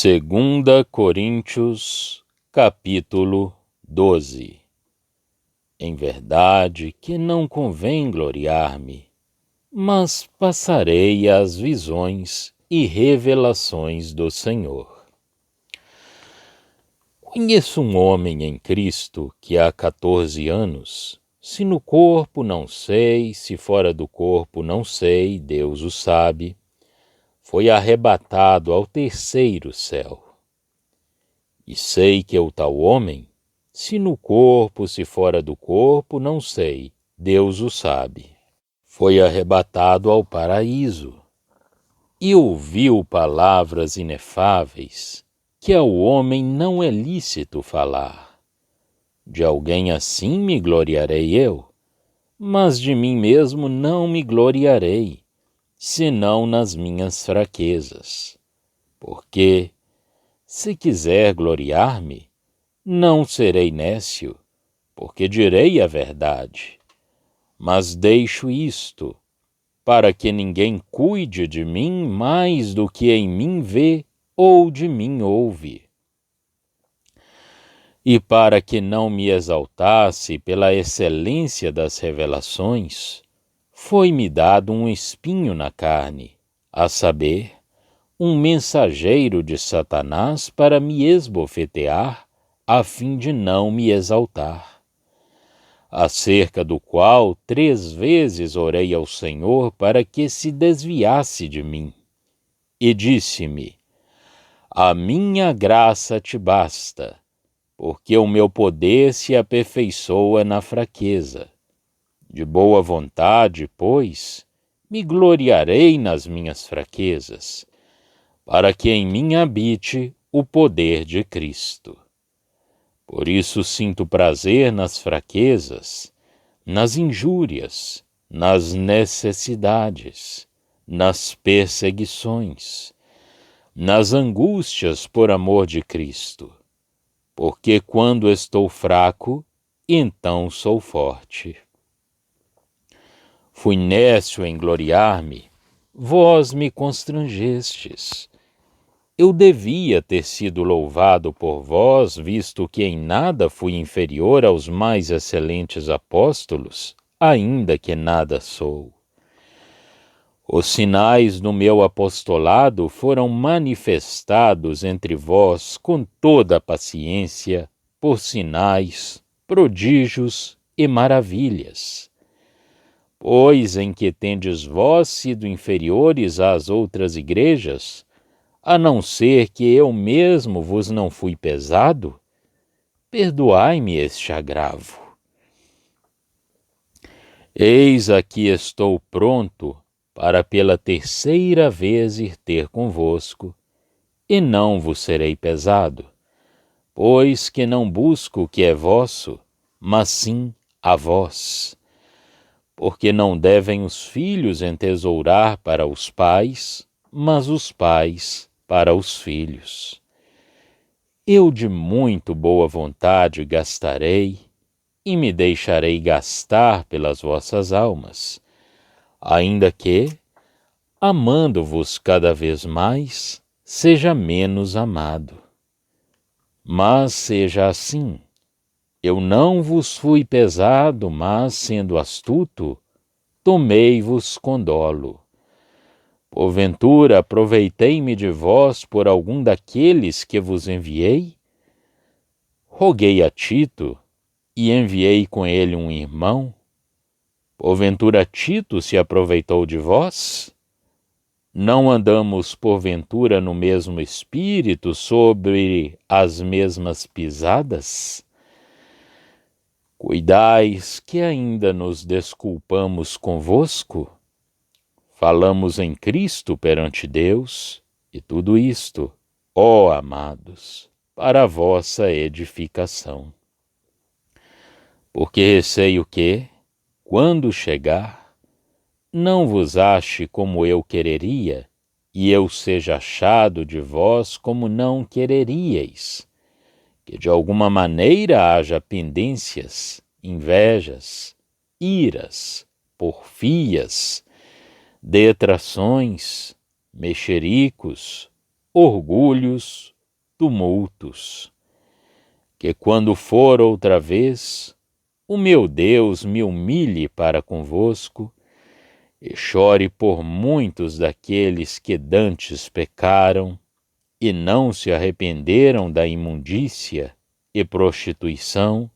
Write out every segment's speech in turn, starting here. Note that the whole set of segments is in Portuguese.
Segunda Coríntios, capítulo 12. Em verdade que não convém gloriar-me, mas passarei às visões e revelações do Senhor. Conheço um homem em Cristo que há 14 anos, se no corpo não sei, se fora do corpo não sei, Deus o sabe, foi arrebatado ao terceiro céu. E sei que o tal homem, se no corpo, se fora do corpo, não sei, Deus o sabe, foi arrebatado ao paraíso, e ouviu palavras inefáveis, que ao homem não é lícito falar. De alguém assim me gloriarei eu, mas de mim mesmo não me gloriarei, senão nas minhas fraquezas. Porque, se quiser gloriar-me, não serei nécio, porque direi a verdade. Mas deixo isto, para que ninguém cuide de mim mais do que em mim vê ou de mim ouve. E para que não me exaltasse pela excelência das revelações, foi-me dado um espinho na carne, a saber, um mensageiro de Satanás para me esbofetear, a fim de não me exaltar. Acerca do qual 3 vezes orei ao Senhor para que se desviasse de mim. E disse-me: a minha graça te basta, porque o meu poder se aperfeiçoa na fraqueza. De boa vontade, pois, me gloriarei nas minhas fraquezas, para que em mim habite o poder de Cristo. Por isso sinto prazer nas fraquezas, nas injúrias, nas necessidades, nas perseguições, nas angústias por amor de Cristo. Porque quando estou fraco, então sou forte. Fui nécio em gloriar-me, vós me constrangestes. Eu devia ter sido louvado por vós, visto que em nada fui inferior aos mais excelentes apóstolos, ainda que nada sou. Os sinais do meu apostolado foram manifestados entre vós com toda a paciência, por sinais, prodígios e maravilhas. Pois em que tendes vós sido inferiores às outras igrejas, a não ser que eu mesmo vos não fui pesado, perdoai-me este agravo. Eis aqui estou pronto para pela 3ª vez ir ter convosco, e não vos serei pesado, pois que não busco o que é vosso, mas sim a vós. Porque não devem os filhos entesourar para os pais, mas os pais para os filhos. Eu de muito boa vontade gastarei, e me deixarei gastar pelas vossas almas, ainda que, amando-vos cada vez mais, seja menos amado. Mas seja assim, eu não vos fui pesado, mas, sendo astuto, tomei-vos com dolo. Porventura aproveitei-me de vós por algum daqueles que vos enviei? Roguei a Tito, e enviei com ele um irmão. Porventura Tito se aproveitou de vós? Não andamos porventura no mesmo espírito, sobre as mesmas pisadas? Cuidais que ainda nos desculpamos convosco? Falamos em Cristo perante Deus, e tudo isto, ó amados, para a vossa edificação. Porque receio que, quando chegar, não vos ache como eu quereria, e eu seja achado de vós como não quereríeis, que de alguma maneira haja pendências, invejas, iras, porfias, detrações, mexericos, orgulhos, tumultos. Que quando for outra vez, o meu Deus me humilhe para convosco, e chore por muitos daqueles que dantes pecaram, e não se arrependeram da imundícia e prostituição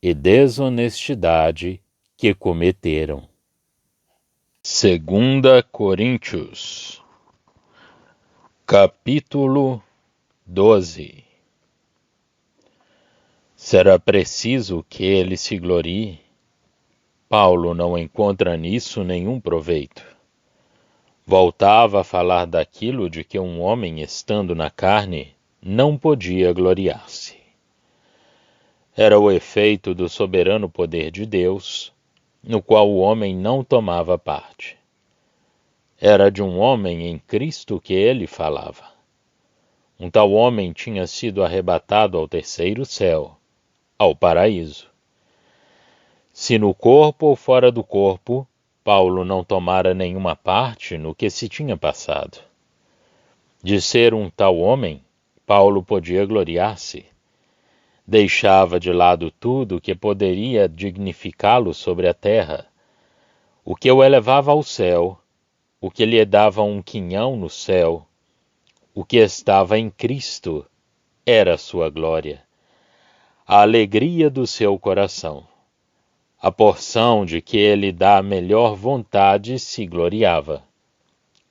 e desonestidade que cometeram. 2 Coríntios, capítulo 12. Será preciso que ele se glorie? Paulo não encontra nisso nenhum proveito. Voltava a falar daquilo de que um homem, estando na carne, não podia gloriar-se. Era o efeito do soberano poder de Deus, no qual o homem não tomava parte. Era de um homem em Cristo que ele falava. Um tal homem tinha sido arrebatado ao terceiro céu, ao paraíso. Se no corpo ou fora do corpo, Paulo não tomara nenhuma parte no que se tinha passado. De ser um tal homem, Paulo podia gloriar-se. Deixava de lado tudo que poderia dignificá-lo sobre a terra, o que o elevava ao céu, o que lhe dava um quinhão no céu, o que estava em Cristo era a sua glória, a alegria do seu coração. A porção de que ele dá melhor vontade se gloriava.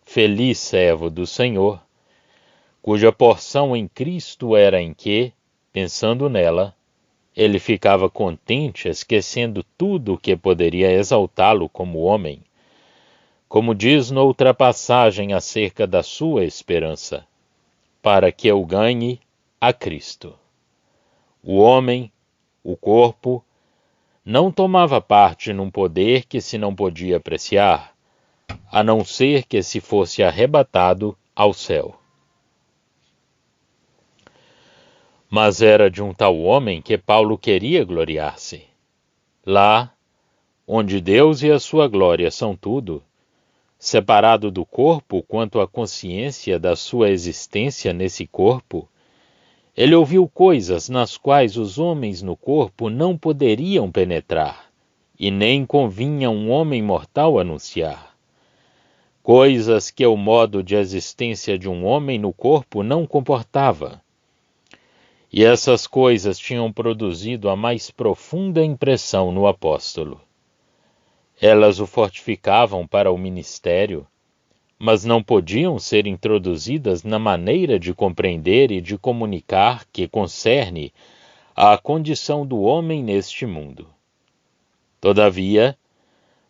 Feliz servo do Senhor, cuja porção em Cristo era em que, pensando nela, ele ficava contente, esquecendo tudo o que poderia exaltá-lo como homem, como diz noutra passagem acerca da sua esperança, para que eu ganhe a Cristo. O homem, o corpo, não tomava parte num poder que se não podia apreciar, a não ser que se fosse arrebatado ao céu. Mas era de um tal homem que Paulo queria gloriar-se. Lá, onde Deus e a sua glória são tudo, separado do corpo quanto à consciência da sua existência nesse corpo, ele ouviu coisas nas quais os homens no corpo não poderiam penetrar, e nem convinha um homem mortal anunciar. Coisas que o modo de existência de um homem no corpo não comportava. E essas coisas tinham produzido a mais profunda impressão no apóstolo. Elas o fortificavam para o ministério, mas não podiam ser introduzidas na maneira de compreender e de comunicar que concerne à condição do homem neste mundo. Todavia,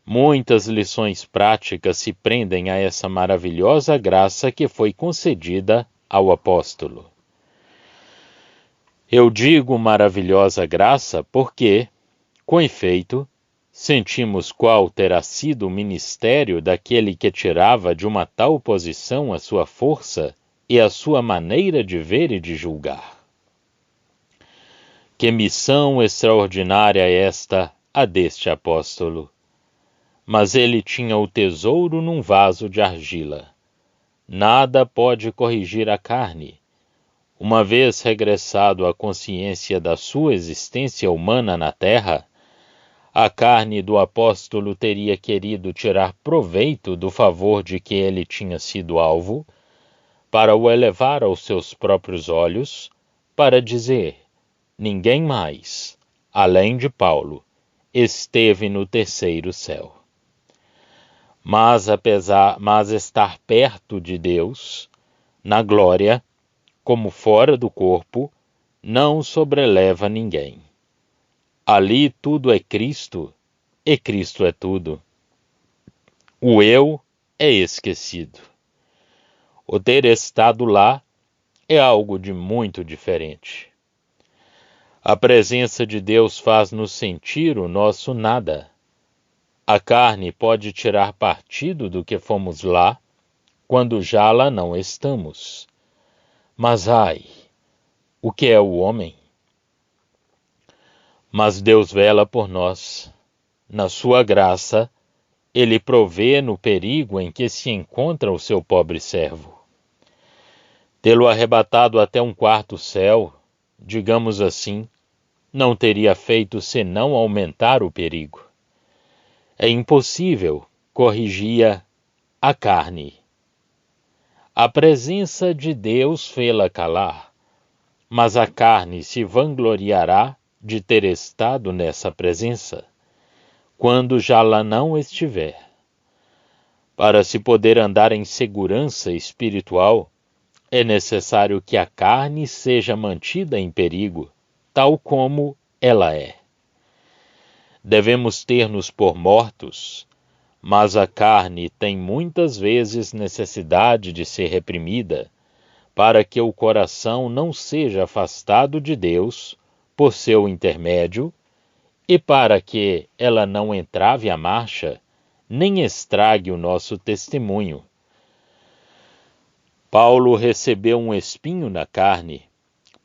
muitas lições práticas se prendem a essa maravilhosa graça que foi concedida ao apóstolo. Eu digo maravilhosa graça porque, com efeito, sentimos qual terá sido o ministério daquele que tirava de uma tal posição a sua força e a sua maneira de ver e de julgar. Que missão extraordinária é esta a deste apóstolo! Mas ele tinha o tesouro num vaso de argila. Nada pode corrigir a carne. Uma vez regressado à consciência da sua existência humana na terra, a carne do apóstolo teria querido tirar proveito do favor de que ele tinha sido alvo, para o elevar aos seus próprios olhos, para dizer: ninguém mais, além de Paulo, esteve no terceiro céu. Mas estar perto de Deus, na glória, como fora do corpo, não sobreleva ninguém. Ali tudo é Cristo, e Cristo é tudo. O eu é esquecido. O ter estado lá é algo de muito diferente. A presença de Deus faz-nos sentir o nosso nada. A carne pode tirar partido do que fomos lá, quando já lá não estamos. Mas ai, o que é o homem? Mas Deus vela por nós. Na sua graça, Ele provê no perigo em que se encontra o seu pobre servo. Tê-lo arrebatado até um quarto céu, digamos assim, não teria feito senão aumentar o perigo. É impossível, corrigia a carne. A presença de Deus fê-la calar, mas a carne se vangloriará de ter estado nessa presença, quando já lá não estiver. Para se poder andar em segurança espiritual, é necessário que a carne seja mantida em perigo, tal como ela é. Devemos ter-nos por mortos, mas a carne tem muitas vezes necessidade de ser reprimida, para que o coração não seja afastado de Deus por seu intermédio, e para que ela não entrave a marcha, nem estrague o nosso testemunho. Paulo recebeu um espinho na carne,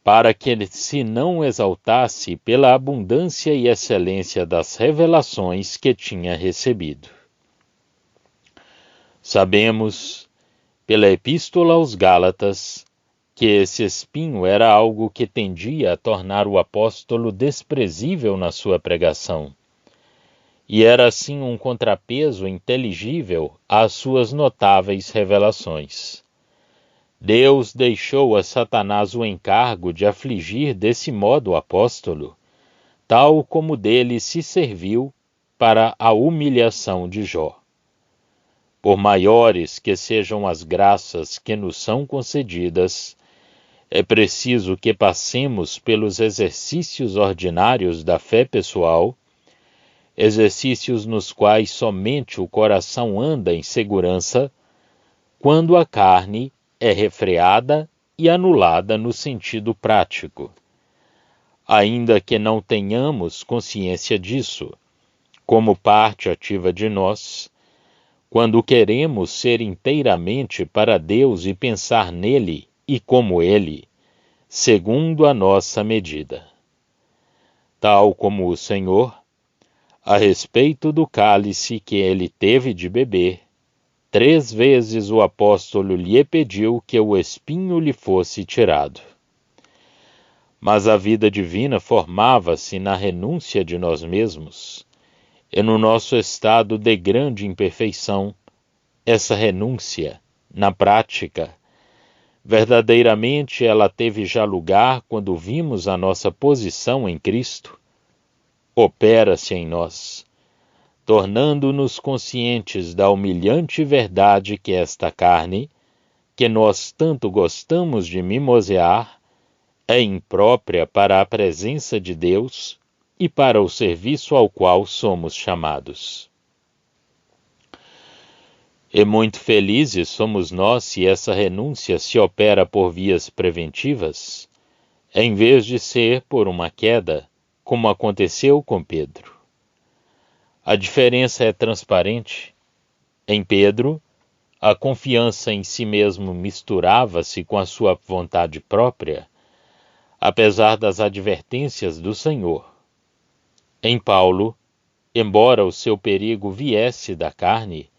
para que ele se não exaltasse pela abundância e excelência das revelações que tinha recebido. Sabemos, pela Epístola aos Gálatas, que esse espinho era algo que tendia a tornar o apóstolo desprezível na sua pregação, e era assim um contrapeso inteligível às suas notáveis revelações. Deus deixou a Satanás o encargo de afligir desse modo o apóstolo, tal como dele se serviu para a humilhação de Jó. Por maiores que sejam as graças que nos são concedidas, é preciso que passemos pelos exercícios ordinários da fé pessoal, exercícios nos quais somente o coração anda em segurança, quando a carne é refreada e anulada no sentido prático. Ainda que não tenhamos consciência disso, como parte ativa de nós, quando queremos ser inteiramente para Deus e pensar nele e como ele, segundo a nossa medida. Tal como o Senhor, a respeito do cálice que ele teve de beber, 3 vezes o apóstolo lhe pediu que o espinho lhe fosse tirado. Mas a vida divina formava-se na renúncia de nós mesmos, e no nosso estado de grande imperfeição, essa renúncia, na prática, verdadeiramente ela teve já lugar quando vimos a nossa posição em Cristo, opera-se em nós, tornando-nos conscientes da humilhante verdade que esta carne, que nós tanto gostamos de mimosear, é imprópria para a presença de Deus e para o serviço ao qual somos chamados. E muito felizes somos nós se essa renúncia se opera por vias preventivas, em vez de ser por uma queda, como aconteceu com Pedro. A diferença é transparente. Em Pedro, a confiança em si mesmo misturava-se com a sua vontade própria, apesar das advertências do Senhor. Em Paulo, embora o seu perigo viesse da carne,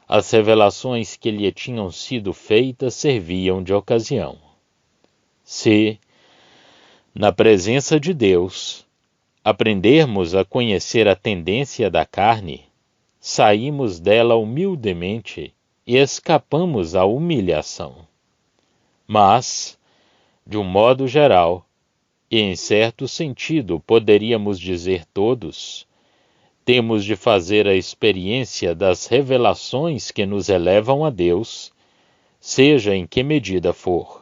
as revelações que lhe tinham sido feitas serviam de ocasião. Se, na presença de Deus, aprendermos a conhecer a tendência da carne, saímos dela humildemente e escapamos à humilhação. Mas, de um modo geral, e em certo sentido poderíamos dizer todos, temos de fazer a experiência das revelações que nos elevam a Deus, seja em que medida for.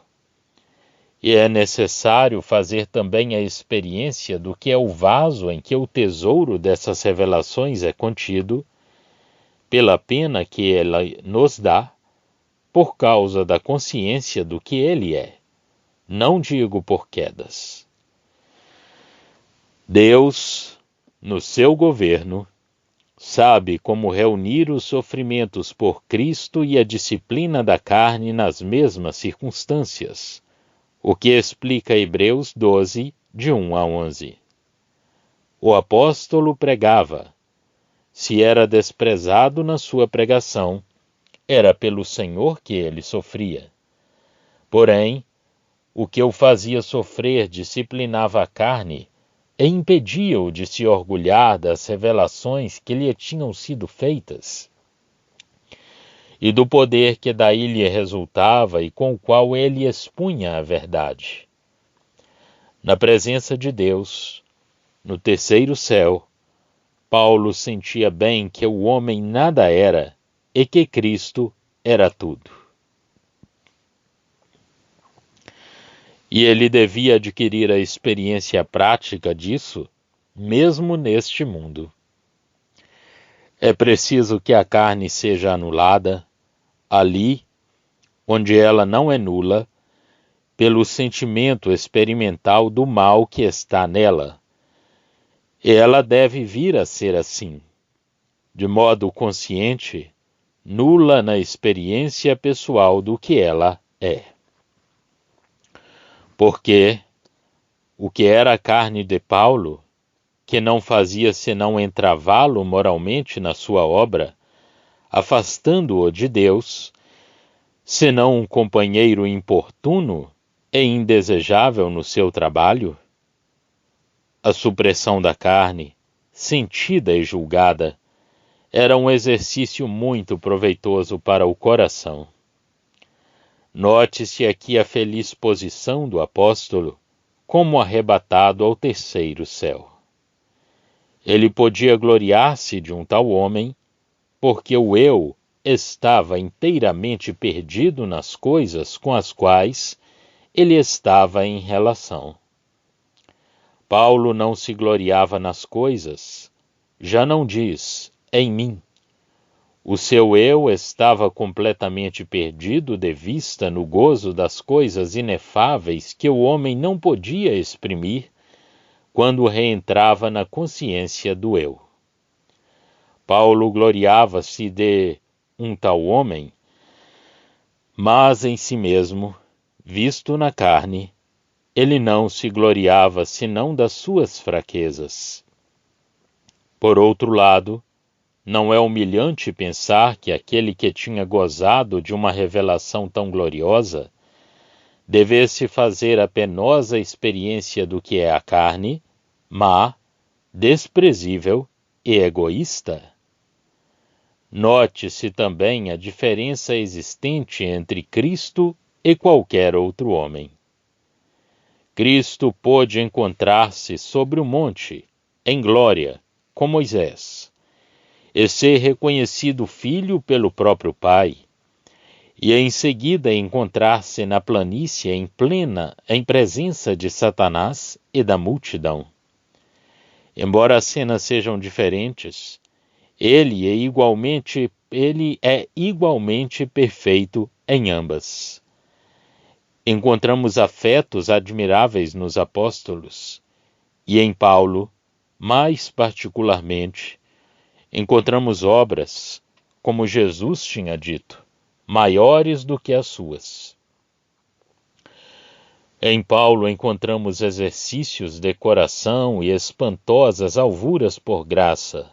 E é necessário fazer também a experiência do que é o vaso em que o tesouro dessas revelações é contido, pela pena que ela nos dá, por causa da consciência do que ele é, não digo por quedas. Deus, no seu governo, sabe como reunir os sofrimentos por Cristo e a disciplina da carne nas mesmas circunstâncias, o que explica Hebreus 12, de 1 a 11. O apóstolo pregava. Se era desprezado na sua pregação, era pelo Senhor que ele sofria. Porém, o que o fazia sofrer disciplinava a carne e impedia-o de se orgulhar das revelações que lhe tinham sido feitas e do poder que daí lhe resultava e com o qual ele expunha a verdade. Na presença de Deus, no terceiro céu, Paulo sentia bem que o homem nada era e que Cristo era tudo. E ele devia adquirir a experiência prática disso, mesmo neste mundo. É preciso que a carne seja anulada, ali, onde ela não é nula, pelo sentimento experimental do mal que está nela. E ela deve vir a ser assim, de modo consciente, nula na experiência pessoal do que ela é. Porque o que era a carne de Paulo, que não fazia senão entravá-lo moralmente na sua obra, afastando-o de Deus, senão um companheiro importuno e indesejável no seu trabalho? A supressão da carne, sentida e julgada, era um exercício muito proveitoso para o coração. Note-se aqui a feliz posição do apóstolo, como arrebatado ao terceiro céu. Ele podia gloriar-se de um tal homem, porque o eu estava inteiramente perdido nas coisas com as quais ele estava em relação. Paulo não se gloriava nas coisas, já não diz, em mim. O seu eu estava completamente perdido de vista no gozo das coisas inefáveis que o homem não podia exprimir quando reentrava na consciência do eu. Paulo gloriava-se de um tal homem, mas em si mesmo, visto na carne, ele não se gloriava senão das suas fraquezas. Por outro lado, não é humilhante pensar que aquele que tinha gozado de uma revelação tão gloriosa devesse fazer a penosa experiência do que é a carne, má, desprezível e egoísta? Note-se também a diferença existente entre Cristo e qualquer outro homem. Cristo pôde encontrar-se sobre o monte, em glória, com Moisés, e ser reconhecido filho pelo próprio Pai, e em seguida encontrar-se na planície em presença de Satanás e da multidão. Embora as cenas sejam diferentes, ele é igualmente perfeito em ambas. Encontramos afetos admiráveis nos apóstolos, e em Paulo, mais particularmente, encontramos obras, como Jesus tinha dito, maiores do que as suas. Em Paulo encontramos exercícios de coração e espantosas alvuras por graça.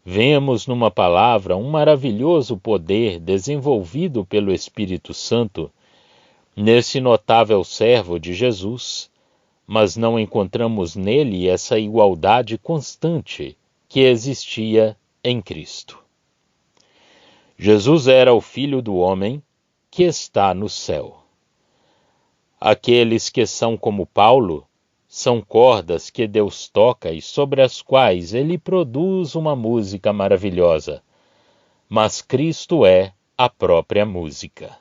Vemos numa palavra um maravilhoso poder desenvolvido pelo Espírito Santo nesse notável servo de Jesus, mas não encontramos nele essa igualdade constante que existia em Cristo. Jesus era o Filho do homem que está no céu. Aqueles que são como Paulo são cordas que Deus toca e sobre as quais ele produz uma música maravilhosa, mas Cristo é a própria música.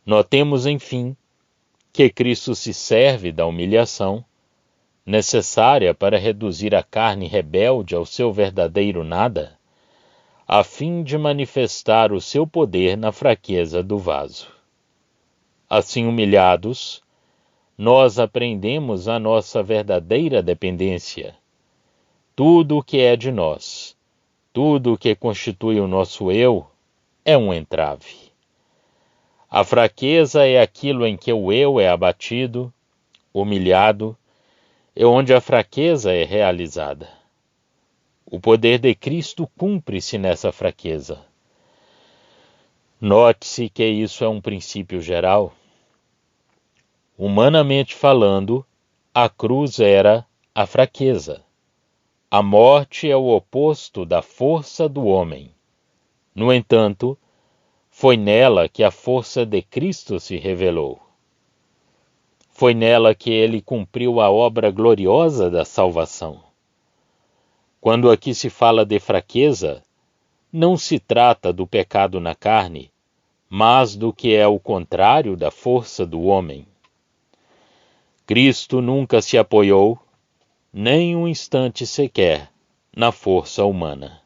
Notemos, enfim, que Cristo se serve da humilhação necessária para reduzir a carne rebelde ao seu verdadeiro nada, a fim de manifestar o seu poder na fraqueza do vaso. Assim humilhados, nós aprendemos a nossa verdadeira dependência. Tudo o que é de nós, tudo o que constitui o nosso eu, é um entrave. A fraqueza é aquilo em que o eu é abatido, humilhado, e onde a fraqueza é realizada. O poder de Cristo cumpre-se nessa fraqueza. Note-se que isso é um princípio geral. Humanamente falando, a cruz era a fraqueza. A morte é o oposto da força do homem. No entanto, foi nela que a força de Cristo se revelou. Foi nela que ele cumpriu a obra gloriosa da salvação. Quando aqui se fala de fraqueza, não se trata do pecado na carne, mas do que é o contrário da força do homem. Cristo nunca se apoiou, nem um instante sequer, na força humana.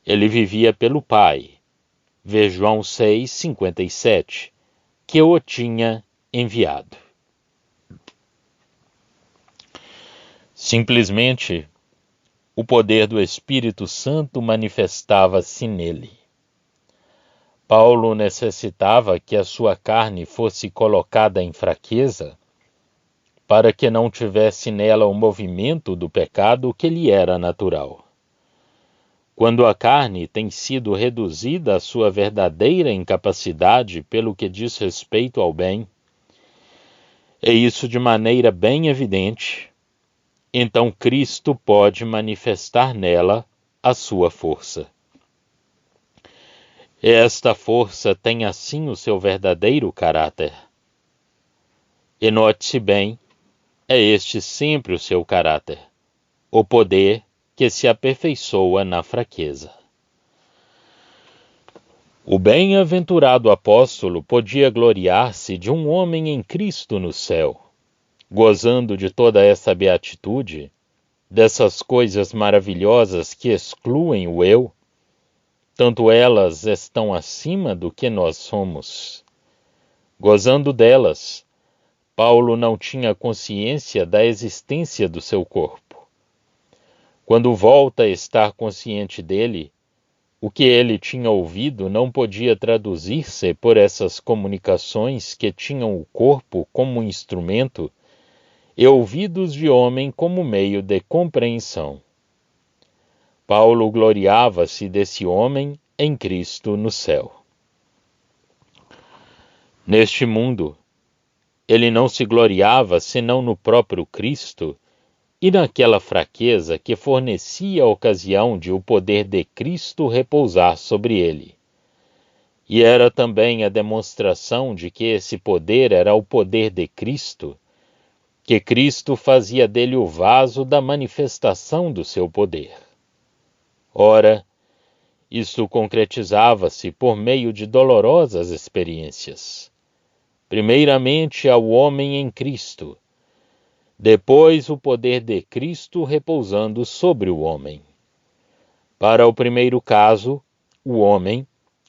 Ele vivia pelo Pai, vê João 6,57, que o tinha enviado. Simplesmente, o poder do Espírito Santo manifestava-se nele. Paulo necessitava que a sua carne fosse colocada em fraqueza, para que não tivesse nela o movimento do pecado que lhe era natural. Quando a carne tem sido reduzida à sua verdadeira incapacidade pelo que diz respeito ao bem, e isso de maneira bem evidente, então Cristo pode manifestar nela a sua força. Esta força tem assim o seu verdadeiro caráter. E note-se bem, é este sempre o seu caráter, o poder que se aperfeiçoa na fraqueza. O bem-aventurado apóstolo podia gloriar-se de um homem em Cristo no céu, gozando de toda essa beatitude, dessas coisas maravilhosas que excluem o eu, tanto elas estão acima do que nós somos. Gozando delas, Paulo não tinha consciência da existência do seu corpo. Quando volta a estar consciente dele, o que ele tinha ouvido não podia traduzir-se por essas comunicações que tinham o corpo como instrumento e ouvidos de homem como meio de compreensão. Paulo gloriava-se desse homem em Cristo no céu. Neste mundo, ele não se gloriava senão no próprio Cristo e naquela fraqueza que fornecia a ocasião de o poder de Cristo repousar sobre ele. E era também a demonstração de que esse poder era o poder de Cristo, que Cristo fazia dele o vaso da manifestação do seu poder. Ora, isto concretizava-se por meio de dolorosas experiências. Primeiramente ao homem em Cristo, depois o poder de Cristo repousando sobre o homem. Para o primeiro caso, o homem,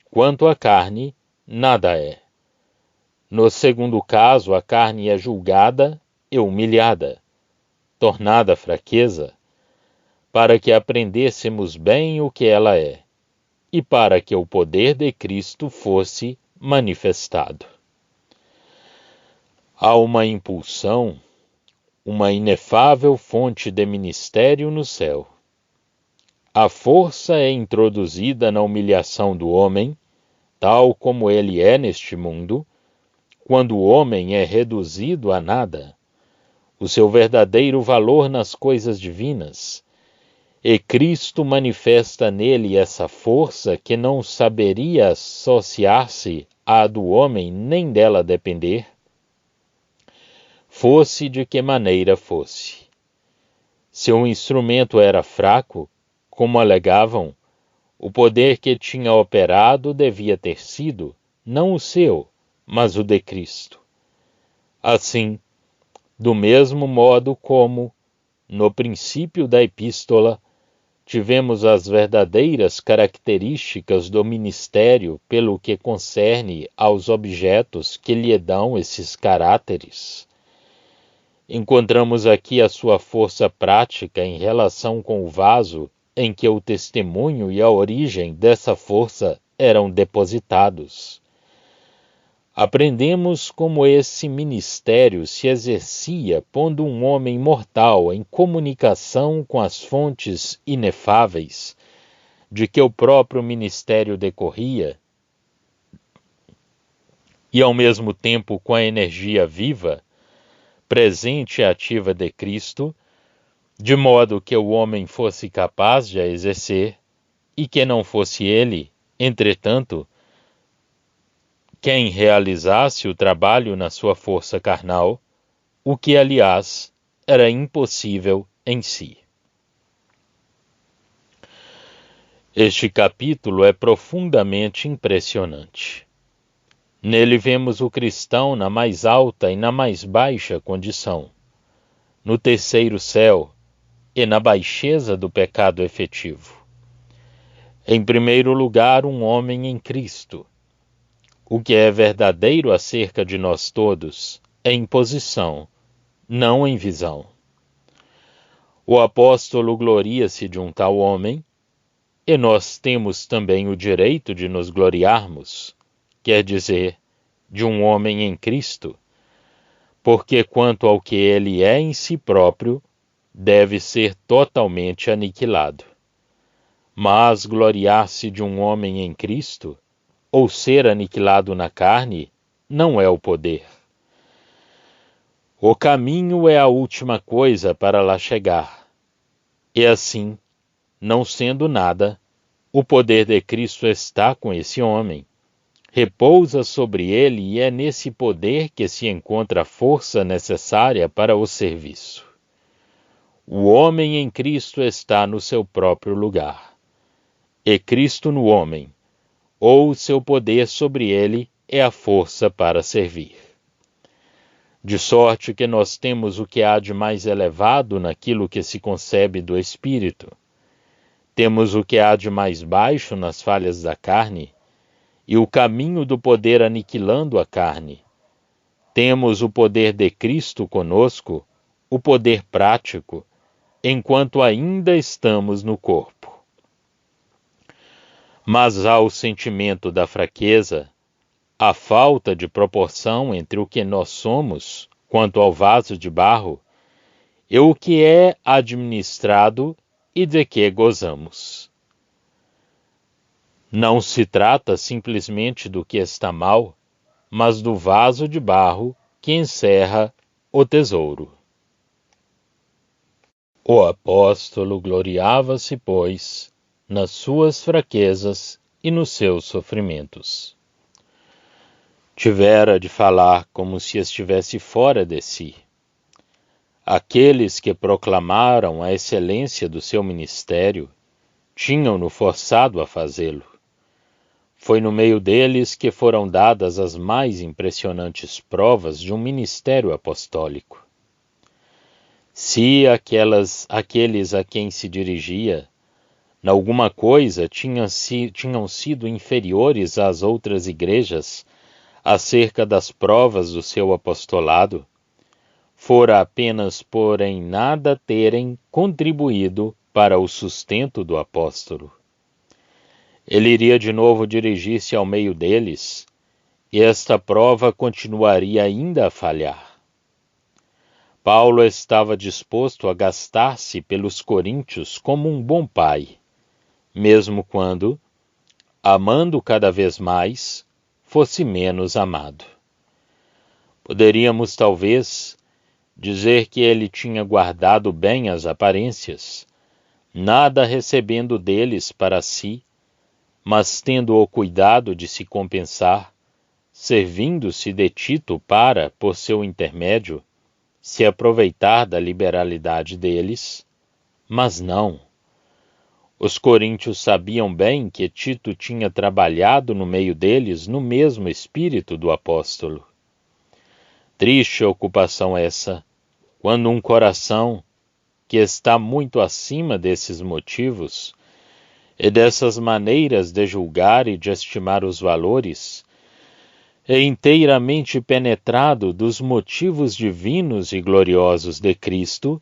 quanto à carne, nada é. No segundo caso, a carne é julgada e humilhada, tornada fraqueza, para que aprendêssemos bem o que ela é, e para que o poder de Cristo fosse manifestado. Há uma impulsão, uma inefável fonte de ministério no céu. A força é introduzida na humilhação do homem, tal como ele é neste mundo, quando o homem é reduzido a nada, o seu verdadeiro valor nas coisas divinas, e Cristo manifesta nele essa força que não saberia associar-se à do homem nem dela depender, fosse de que maneira fosse. Se um instrumento era fraco, como alegavam, o poder que tinha operado devia ter sido, não o seu, mas o de Cristo. Assim, do mesmo modo como, no princípio da epístola, tivemos as verdadeiras características do ministério pelo que concerne aos objetos que lhe dão esses caráteres, encontramos aqui a sua força prática em relação com o vaso em que o testemunho e a origem dessa força eram depositados. Aprendemos como esse ministério se exercia pondo um homem mortal em comunicação com as fontes inefáveis de que o próprio ministério decorria, e ao mesmo tempo com a energia viva, presente e ativa de Cristo, de modo que o homem fosse capaz de a exercer, e que não fosse ele, entretanto, quem realizasse o trabalho na sua força carnal, o que, aliás, era impossível em si. Este capítulo é profundamente impressionante. Nele vemos o cristão na mais alta e na mais baixa condição, no terceiro céu e na baixeza do pecado efetivo. Em primeiro lugar, um homem em Cristo. O que é verdadeiro acerca de nós todos é em posição, não em visão. O apóstolo gloria-se de um tal homem, e nós temos também o direito de nos gloriarmos, quer dizer, de um homem em Cristo, porque quanto ao que ele é em si próprio, deve ser totalmente aniquilado. Mas gloriar-se de um homem em Cristo, ou ser aniquilado na carne, não é o poder. O caminho é a última coisa para lá chegar. E assim, não sendo nada, o poder de Cristo está com esse homem. Repousa sobre ele e é nesse poder que se encontra a força necessária para o serviço. O homem em Cristo está no seu próprio lugar. E Cristo no homem, ou o seu poder sobre ele, é a força para servir. De sorte que nós temos o que há de mais elevado naquilo que se concebe do Espírito. Temos o que há de mais baixo nas falhas da carne, e o caminho do poder aniquilando a carne. Temos o poder de Cristo conosco, o poder prático, enquanto ainda estamos no corpo. Mas há o sentimento da fraqueza, a falta de proporção entre o que nós somos, quanto ao vaso de barro, e o que é administrado e de que gozamos. Não se trata simplesmente do que está mal, mas do vaso de barro que encerra o tesouro. O apóstolo gloriava-se, pois, nas suas fraquezas e nos seus sofrimentos. Tivera de falar como se estivesse fora de si. Aqueles que proclamaram a excelência do seu ministério tinham-no forçado a fazê-lo. Foi no meio deles que foram dadas as mais impressionantes provas de um ministério apostólico. Se aqueles a quem se dirigia, em alguma coisa tinham sido inferiores às outras igrejas acerca das provas do seu apostolado, fora apenas por em nada terem contribuído para o sustento do apóstolo. Ele iria de novo dirigir-se ao meio deles, e esta prova continuaria ainda a falhar. Paulo estava disposto a gastar-se pelos coríntios como um bom pai, mesmo quando, amando cada vez mais, fosse menos amado. Poderíamos, talvez, dizer que ele tinha guardado bem as aparências, nada recebendo deles para si, mas tendo o cuidado de se compensar, servindo-se de Tito para, por seu intermédio, se aproveitar da liberalidade deles, mas não. Os coríntios sabiam bem que Tito tinha trabalhado no meio deles no mesmo espírito do apóstolo. Triste ocupação essa, quando um coração, que está muito acima desses motivos e dessas maneiras de julgar e de estimar os valores, é inteiramente penetrado dos motivos divinos e gloriosos de Cristo,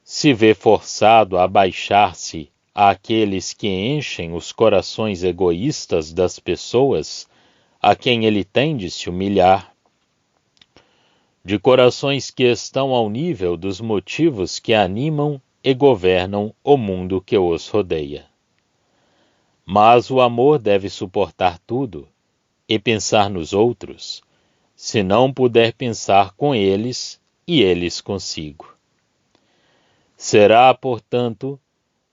se vê forçado a abaixar-se àqueles que enchem os corações egoístas das pessoas a quem ele tem de se humilhar, de corações que estão ao nível dos motivos que animam e governam o mundo que os rodeia. Mas o amor deve suportar tudo, e pensar nos outros, se não puder pensar com eles e eles consigo? Será, portanto,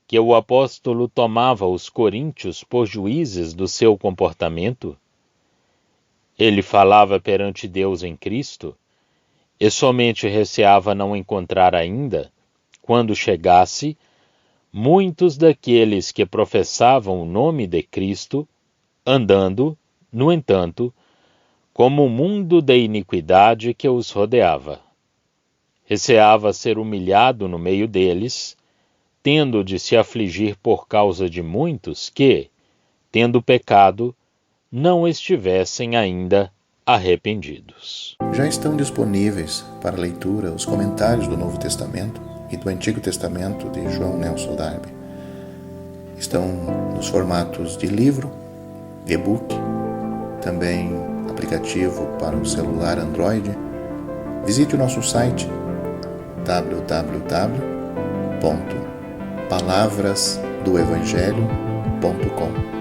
que o apóstolo tomava os coríntios por juízes do seu comportamento? Ele falava perante Deus em Cristo e somente receava não encontrar ainda, quando chegasse, muitos daqueles que professavam o nome de Cristo, andando, no entanto, como o mundo da iniquidade que os rodeava. Receava ser humilhado no meio deles, tendo de se afligir por causa de muitos que, tendo pecado, não estivessem ainda arrependidos. Já estão disponíveis para leitura os comentários do Novo Testamento e do Antigo Testamento de João Nelson Darby. Estão nos formatos de livro, e-book, também aplicativo para o celular Android. Visite o nosso site www.palavrasdoevangelho.com.